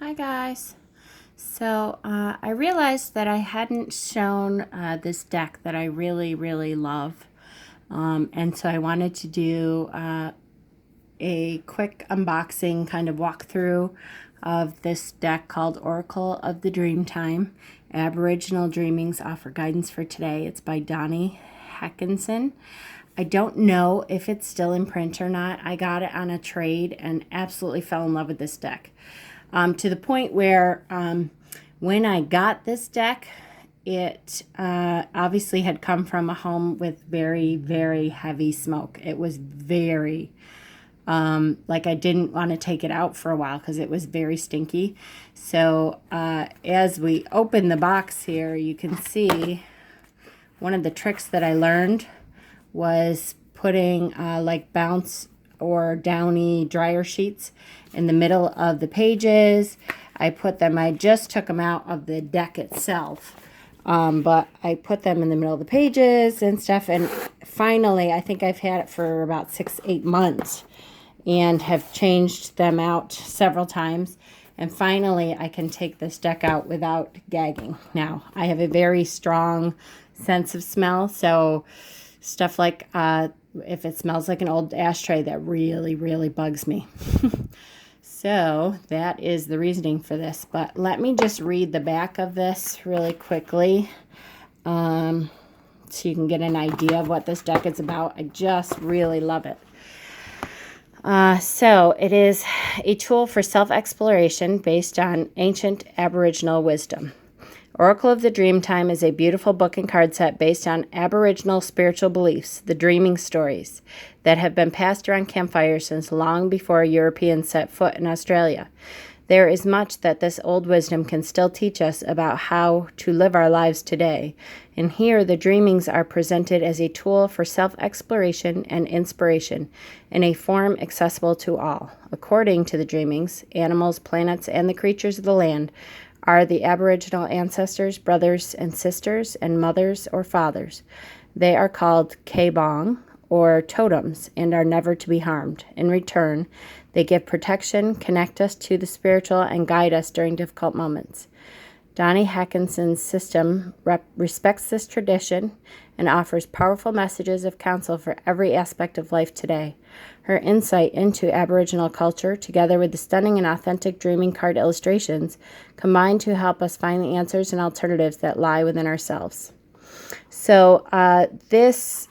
Hi guys. So I realized that I hadn't shown this deck that I really love, and so I wanted to do a quick unboxing kind of walkthrough of this deck called Oracle of the Dreamtime. Aboriginal Dreamings Offer Guidance for Today. It's by Donnie Hackinson. I don't know if it's still in print or not. I got it on a trade and absolutely fell in love with this deck. To the point where when I got this deck, it obviously had come from a home with very heavy smoke. It was very, like I didn't want to take it out for a while because it was very stinky. So as we open the box here, you can see one of the tricks that I learned was putting like bounce or downy dryer sheets in the middle of the pages. I just took them out of the deck itself, but I put them in the middle of the pages and stuff, and finally, I think I've had it for about 6-8 months and have changed them out several times, and finally I can take this deck out without gagging. Now, I have a very strong sense of smell, so stuff like if it smells like an old ashtray, that really bugs me. So that is the reasoning for this. But let me just read the back of this really quickly so you can get an idea of what this deck is about. I just really love it. So it is a tool for self-exploration based on ancient Aboriginal wisdom. Oracle of the Dreamtime is a beautiful book and card set based on Aboriginal spiritual beliefs, the dreaming stories, that have been passed around campfires since long before Europeans set foot in Australia. There is much that this old wisdom can still teach us about how to live our lives today, and here the dreamings are presented as a tool for self-exploration and inspiration in a form accessible to all. According to the dreamings, animals, planets, and the creatures of the land are the Aboriginal ancestors, brothers and sisters, and mothers or fathers. They are called kabong, or totems, and are never to be harmed. In return, they give protection, connect us to the spiritual, and guide us during difficult moments. Donnie Hackinson's system respects this tradition and offers powerful messages of counsel for every aspect of life today. Her insight into Aboriginal culture, together with the stunning and authentic dreaming card illustrations, combine to help us find the answers and alternatives that lie within ourselves. So this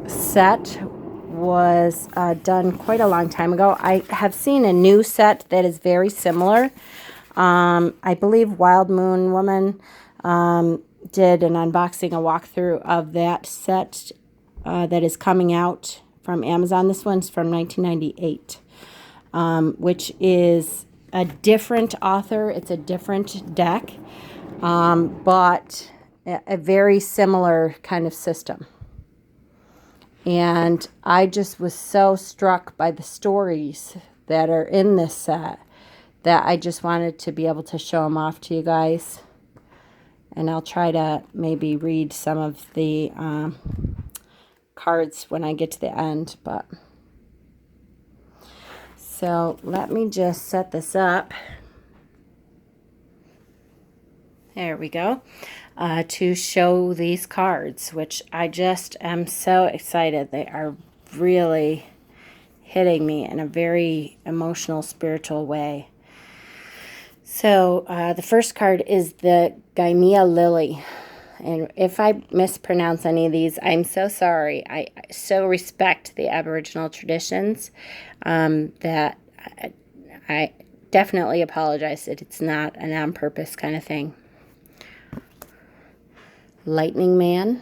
set was done quite a long time ago. I have seen a new set that is very similar. I believe Wild Moon Woman did an unboxing, a walkthrough of that set that is coming out from Amazon. This one's from 1998, which is a different author. It's a different deck, but a very similar kind of system. And I just was so struck by the stories that are in this set that I just wanted to be able to show them off to you guys. And I'll try to maybe read some of the cards when I get to the end. But so let me just set this up. There we go. To show these cards, which I just am so excited. They are really hitting me in a very emotional, spiritual way. So the first card is the Gaimea Lily. And if I mispronounce any of these, I'm so sorry. I so respect the Aboriginal traditions that I definitely apologize that it's not an on-purpose kind of thing. Lightning Man.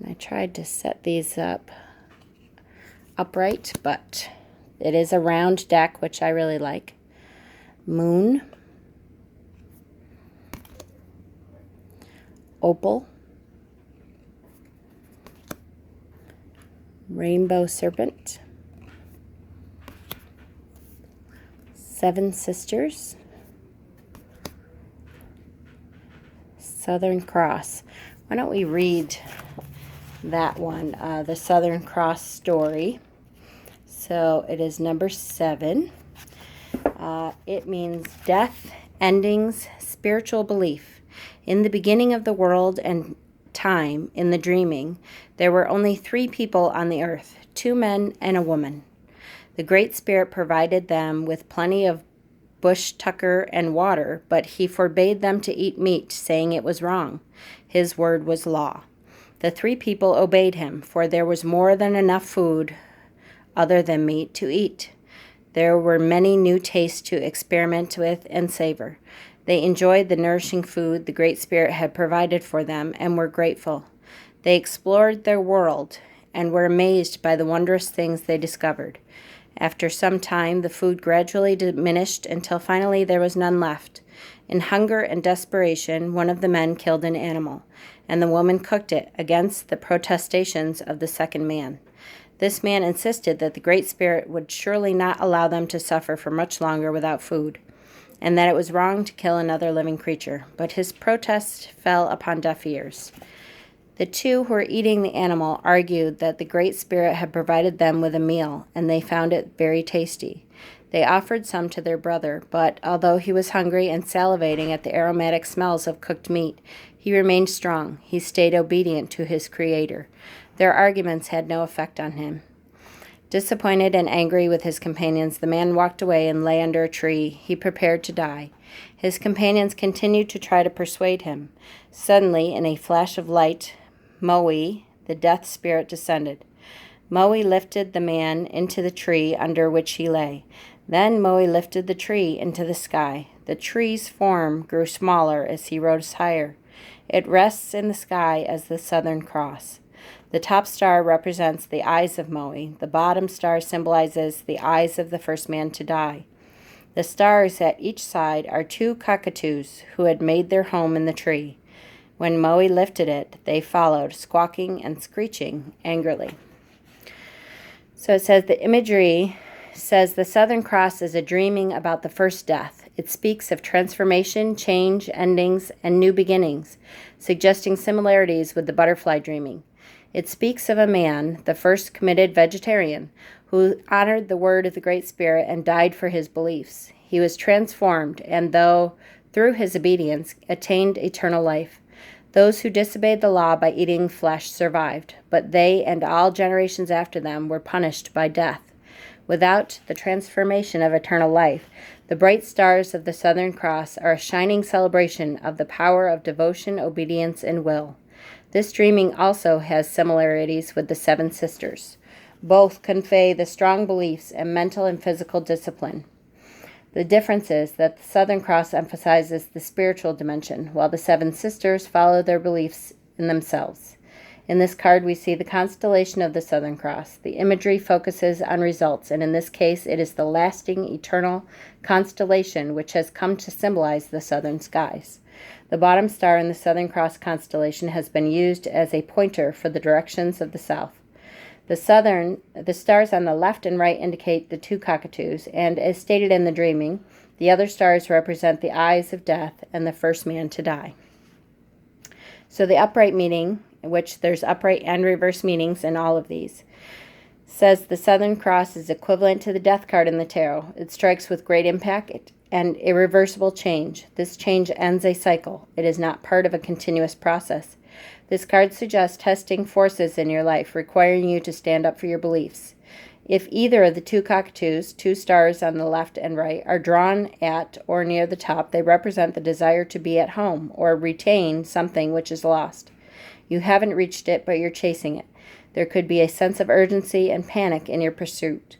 I tried to set these up upright, but it is a round deck, which I really like. Moon. Opal. Rainbow Serpent. Seven Sisters. Southern Cross. Why don't we read that one, the Southern Cross story. So it is number 7. It means death, endings, spiritual belief. In the beginning of the world and time, in the dreaming, there were only 3 people on the earth, 2 men and a woman. The Great Spirit provided them with plenty of bush tucker and water, but he forbade them to eat meat, saying it was wrong. His word was law. The 3 people obeyed him, for there was more than enough food other than meat to eat. There were many new tastes to experiment with and savor. They enjoyed the nourishing food the Great Spirit had provided for them and were grateful. They explored their world and were amazed by the wondrous things they discovered. After some time, the food gradually diminished until finally there was none left. In hunger and desperation, one of the men killed an animal, and the woman cooked it against the protestations of the second man. This man insisted that the Great Spirit would surely not allow them to suffer for much longer without food, and that it was wrong to kill another living creature, but his protest fell upon deaf ears. The 2 who were eating the animal argued that the Great Spirit had provided them with a meal, and they found it very tasty. They offered some to their brother, but although he was hungry and salivating at the aromatic smells of cooked meat, he remained strong. He stayed obedient to his Creator. Their arguments had no effect on him. Disappointed and angry with his companions, the man walked away and lay under a tree. He prepared to die. His companions continued to try to persuade him. Suddenly, in a flash of light, Moe, the death spirit, descended. Moe lifted the man into the tree under which he lay. Then Moe lifted the tree into the sky. The tree's form grew smaller as he rose higher. It rests in the sky as the Southern Cross. The top star represents the eyes of Moe. The bottom star symbolizes the eyes of the first man to die. The stars at each side are 2 cockatoos who had made their home in the tree. When Moe lifted it, they followed, squawking and screeching angrily. So it says the imagery says the Southern Cross is a dreaming about the first death. It speaks of transformation, change, endings, and new beginnings, suggesting similarities with the butterfly dreaming. It speaks of a man, the first committed vegetarian, who honored the word of the Great Spirit and died for his beliefs. He was transformed, and through his obedience, attained eternal life. Those who disobeyed the law by eating flesh survived, but they and all generations after them were punished by death. Without the transformation of eternal life, the bright stars of the Southern Cross are a shining celebration of the power of devotion, obedience, and will. This dreaming also has similarities with the 7 sisters. Both convey the strong beliefs and mental and physical discipline. The difference is that the Southern Cross emphasizes the spiritual dimension, while the 7 sisters follow their beliefs in themselves. In this card, we see the constellation of the Southern Cross. The imagery focuses on results, and in this case, it is the lasting, eternal constellation which has come to symbolize the southern skies. The bottom star in the Southern Cross constellation has been used as a pointer for the directions of the south. The stars on the left and right indicate the 2 cockatoos, and as stated in the dreaming, the other stars represent the eyes of death and the first man to die. So the upright meaning, which there's upright and reverse meanings in all of these, says the Southern Cross is equivalent to the death card in the tarot. It strikes with great impact and irreversible change. This change ends a cycle. It is not part of a continuous process. This card suggests testing forces in your life, requiring you to stand up for your beliefs. If either of the 2 cockatoos, 2 stars on the left and right, are drawn at or near the top, they represent the desire to be at home or retain something which is lost. You haven't reached it, but you're chasing it. There could be a sense of urgency and panic in your pursuit.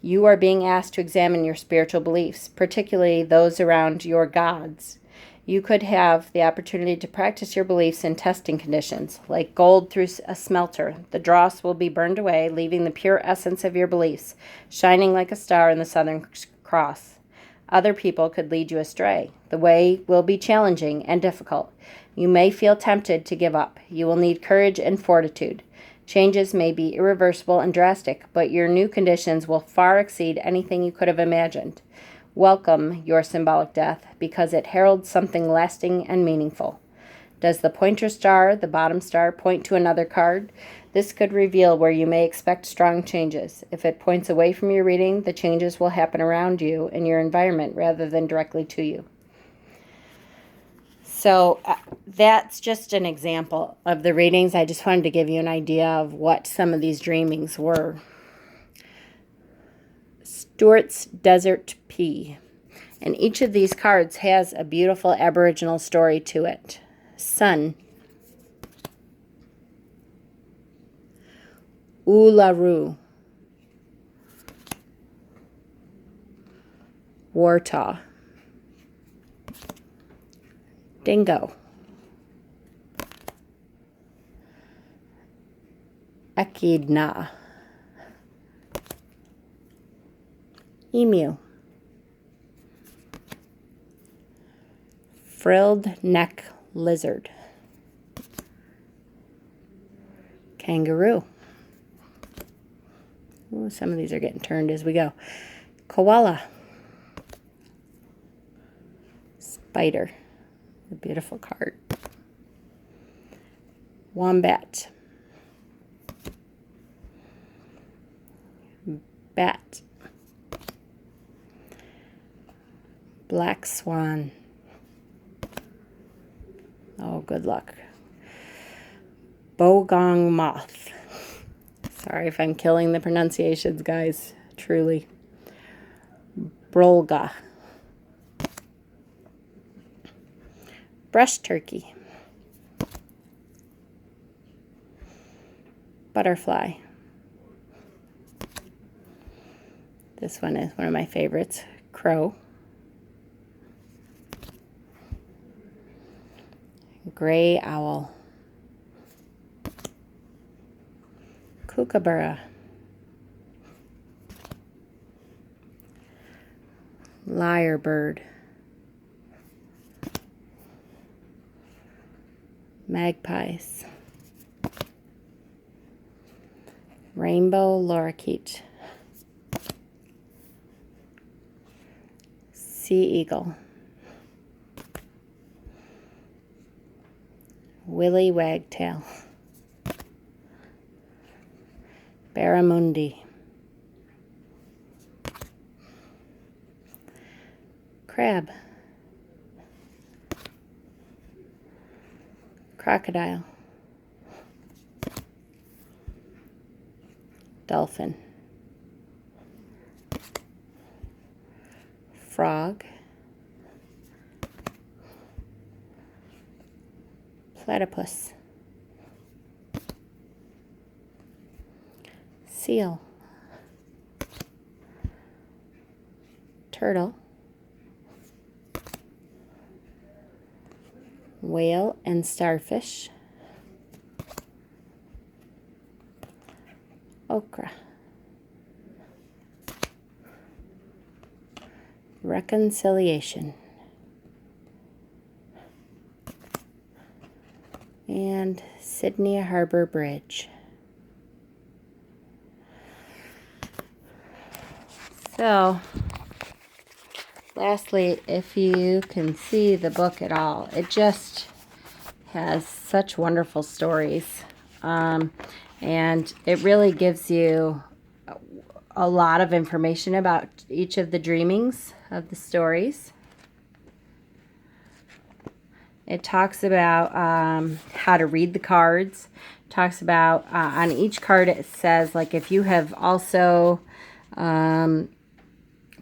You are being asked to examine your spiritual beliefs, particularly those around your gods. You could have the opportunity to practice your beliefs in testing conditions, like gold through a smelter. The dross will be burned away, leaving the pure essence of your beliefs, shining like a star in the Southern Cross. Other people could lead you astray. The way will be challenging and difficult. You may feel tempted to give up. You will need courage and fortitude. Changes may be irreversible and drastic, but your new conditions will far exceed anything you could have imagined. Welcome your symbolic death, because it heralds something lasting and meaningful. Does the pointer star, the bottom star, point to another card? This could reveal where you may expect strong changes. If it points away from your reading, the changes will happen around you in your environment rather than directly to you. So that's just an example of the readings. I just wanted to give you an idea of what some of these dreamings were. Stewart's Desert Pea. And each of these cards has a beautiful Aboriginal story to it. Sun. Uluru. Wartaw. Dingo. Echidna. Emu. Frilled neck lizard. Kangaroo. Ooh, some of these are getting turned as we go. Koala. Spider. A beautiful card. Wombat. Bat. Black swan. Oh, good luck. Bogong moth. Sorry if I'm killing the pronunciations, guys. Truly. Brolga. Brush turkey. Butterfly. This one is one of my favorites. Crow. Gray owl. Kookaburra. Lyrebird. Magpies. Rainbow lorikeet. Sea eagle. Willy wagtail. Barramundi. Crab. Crocodile. Dolphin. Frog. Platypus. Seal. Turtle. Whale and starfish. Okra. Reconciliation. And Sydney Harbor Bridge. So, lastly, if you can see the book at all, it just has such wonderful stories. And it really gives you a lot of information about each of the dreamings of the stories. It talks about how to read the cards. It talks about, on each card it says, like, if you have also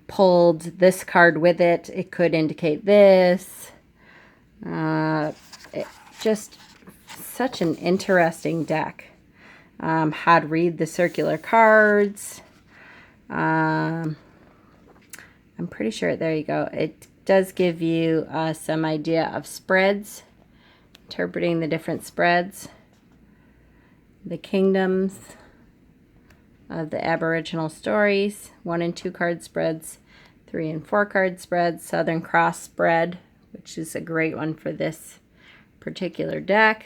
pulled this card with it, it could indicate this. Just such an interesting deck. How to read the circular cards. I'm pretty sure, there you go. It does give you some idea of spreads, interpreting the different spreads, the kingdoms of the Aboriginal stories, 1 and 2 card spreads, 3 and 4 card spreads, Southern Cross spread, which is a great one for this particular deck.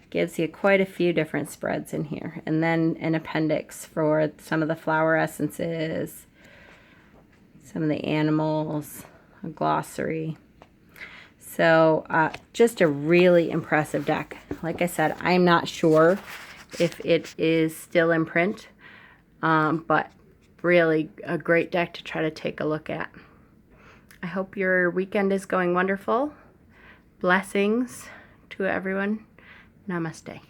Gives you quite a few different spreads in here. And then an appendix for some of the flower essences, some of the animals, a glossary. So just a really impressive deck. Like I said, I'm not sure if it is still in print. But really a great deck to try to take a look at. I hope your weekend is going wonderful. Blessings to everyone. Namaste.